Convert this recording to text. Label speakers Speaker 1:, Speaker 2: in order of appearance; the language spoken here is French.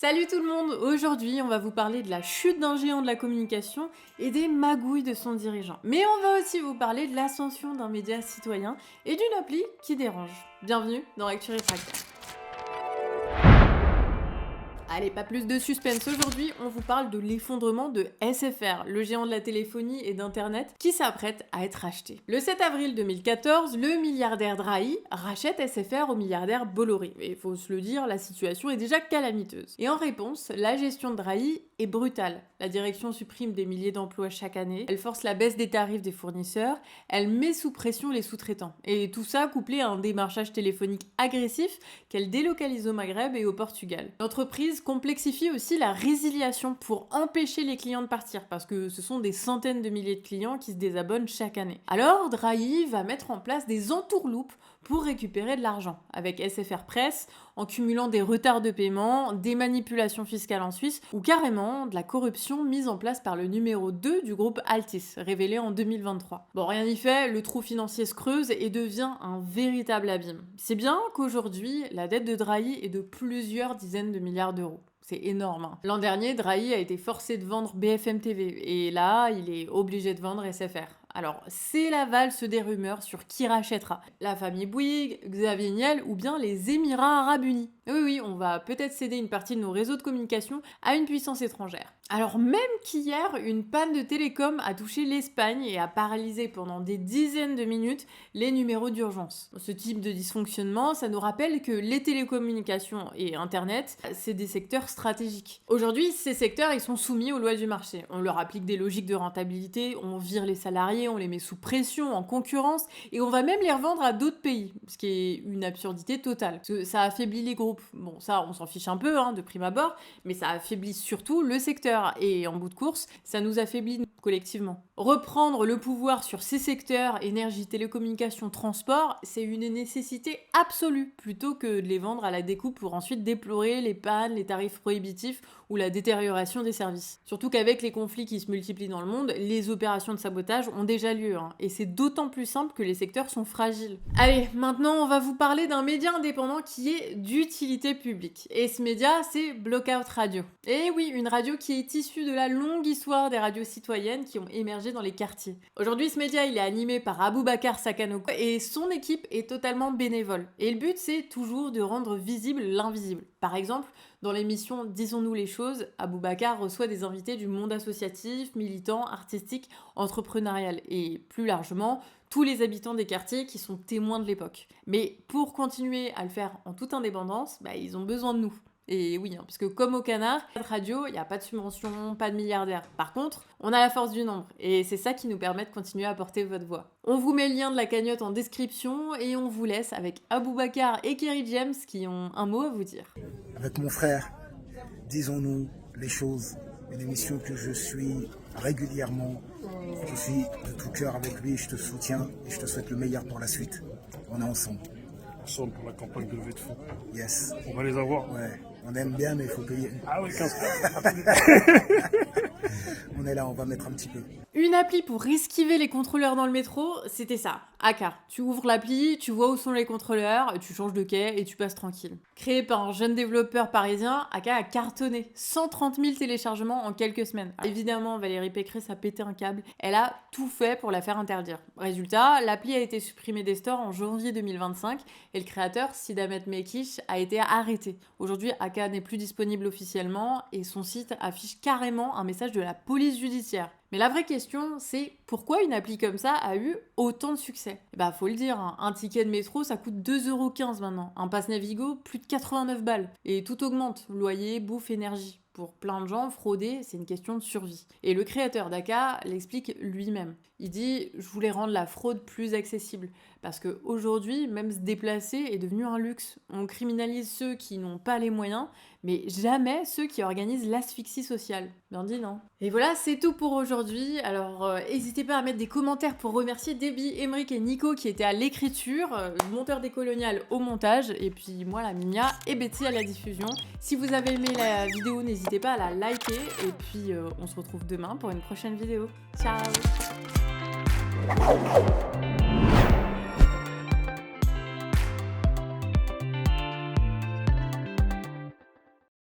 Speaker 1: Salut tout le monde! Aujourd'hui, on va vous parler de la chute d'un géant de la communication et des magouilles de son dirigeant. Mais on va aussi vous parler de l'ascension d'un média citoyen et d'une appli qui dérange. Bienvenue dans Actu Réfractaire. Allez, pas plus de suspense. Aujourd'hui, on vous parle de l'effondrement de SFR, le géant de la téléphonie et d'Internet, qui s'apprête à être acheté. Le 7 avril 2014, le milliardaire Drahi rachète SFR au milliardaire Bolloré. Et il faut se le dire, la situation est déjà calamiteuse. Et en réponse, la gestion de Drahi est brutale. La direction supprime des milliers d'emplois chaque année, elle force la baisse des tarifs des fournisseurs, elle met sous pression les sous-traitants. Et tout ça couplé à un démarchage téléphonique agressif qu'elle délocalise au Maghreb et au Portugal. L'entreprise complexifie aussi la résiliation pour empêcher les clients de partir, parce que ce sont des centaines de milliers de clients qui se désabonnent chaque année. Alors Drahi va mettre en place des entourloupes pour récupérer de l'argent, avec SFR Press, en cumulant des retards de paiement, des manipulations fiscales en Suisse, ou carrément de la corruption mise en place par le numéro 2 du groupe Altis, révélé en 2023. Bon, rien n'y fait, le trou financier se creuse et devient un véritable abîme. C'est bien qu'aujourd'hui, la dette de Drahi est de plusieurs dizaines de milliards d'euros. C'est énorme. Hein. L'an dernier, Drahi a été forcé de vendre BFM TV, et là, il est obligé de vendre SFR. Alors, c'est la valse des rumeurs sur qui rachètera. La famille Bouygues, Xavier Niel ou bien les Émirats Arabes Unis. Oui, on va peut-être céder une partie de nos réseaux de communication à une puissance étrangère. Alors même qu'hier, une panne de télécom a touché l'Espagne et a paralysé pendant des dizaines de minutes les numéros d'urgence. Ce type de dysfonctionnement, ça nous rappelle que les télécommunications et Internet, c'est des secteurs stratégiques. Aujourd'hui, ces secteurs, ils sont soumis aux lois du marché. On leur applique des logiques de rentabilité, on vire les salariés, on les met sous pression, en concurrence, et on va même les revendre à d'autres pays, ce qui est une absurdité totale. Parce que ça affaiblit les groupes. Bon, ça, on s'en fiche un peu, de prime abord, mais ça affaiblit surtout le secteur. Et en bout de course, ça nous affaiblit collectivement. Reprendre le pouvoir sur ces secteurs, énergie, télécommunications, transport, c'est une nécessité absolue, plutôt que de les vendre à la découpe pour ensuite déplorer les pannes, les tarifs prohibitifs ou la détérioration des services. Surtout qu'avec les conflits qui se multiplient dans le monde, les opérations de sabotage ont déjà lieu, et c'est d'autant plus simple que les secteurs sont fragiles. Allez, maintenant on va vous parler d'un média indépendant qui est d'utilité publique. Et ce média, c'est Blockout Radio. Et oui, une radio qui est issue de la longue histoire des radios citoyennes qui ont émergé dans les quartiers. Aujourd'hui, ce média, il est animé par Aboubacar Sakanoko et son équipe est totalement bénévole. Et le but, c'est toujours de rendre visible l'invisible. Par exemple, dans l'émission Disons-nous les choses, Aboubacar reçoit des invités du monde associatif, militant, artistique, entrepreneurial et plus largement, tous les habitants des quartiers qui sont témoins de l'époque. Mais pour continuer à le faire en toute indépendance, ils ont besoin de nous. Et oui, parce que comme au Canard, radio, il n'y a pas de subvention, pas de milliardaires. Par contre, on a la force du nombre. Et c'est ça qui nous permet de continuer à porter votre voix. On vous met le lien de la cagnotte en description et on vous laisse avec Aboubacar et Kerry James qui ont un mot à vous dire.
Speaker 2: Avec mon frère, disons-nous les choses. Une émission que je suis régulièrement. Je suis de tout cœur avec lui, je te soutiens et je te souhaite le meilleur pour la suite. On est ensemble.
Speaker 3: Ensemble pour la campagne de levée de fonds.
Speaker 2: Yes.
Speaker 3: On va les avoir.
Speaker 2: Ouais. On aime bien, mais il faut payer.
Speaker 3: Ah oui, 15.
Speaker 2: On est là, on va mettre un petit peu.
Speaker 1: Une appli pour esquiver les contrôleurs dans le métro, c'était ça. Aka. Tu ouvres l'appli, tu vois où sont les contrôleurs, tu changes de quai et tu passes tranquille. Créée par un jeune développeur parisien, Aka a cartonné. 130 000 téléchargements en quelques semaines. Évidemment, Valérie Pécresse a pété un câble. Elle a tout fait pour la faire interdire. Résultat, l'appli a été supprimée des stores en janvier 2025 et le créateur, Sid Ahmed Mekish, a été arrêté. Aujourd'hui, Aka n'est plus disponible officiellement et son site affiche carrément un message de la police judiciaire. Mais la vraie question, c'est pourquoi une appli comme ça a eu autant de succès ? Faut le dire, un ticket de métro, ça coûte 2,15 € maintenant. Un pass Navigo, plus de 89 balles. Et tout augmente, loyer, bouffe, énergie. Pour plein de gens, frauder, c'est une question de survie. Et le créateur d'Aka l'explique lui-même. Il dit « Je voulais rendre la fraude plus accessible. Parce qu'aujourd'hui, même se déplacer est devenu un luxe. On criminalise ceux qui n'ont pas les moyens, mais jamais ceux qui organisent l'asphyxie sociale. » Bien dit, non ? Et voilà, c'est tout pour aujourd'hui. Alors, n'hésitez pas à mettre des commentaires pour remercier Déby, Émeric et Nico qui étaient à l'écriture, le monteur des coloniales au montage, et puis moi, la Mimia, et Betty à la diffusion. Si vous avez aimé la vidéo, n'hésitez pas à la liker, et puis on se retrouve demain pour une prochaine vidéo. Ciao!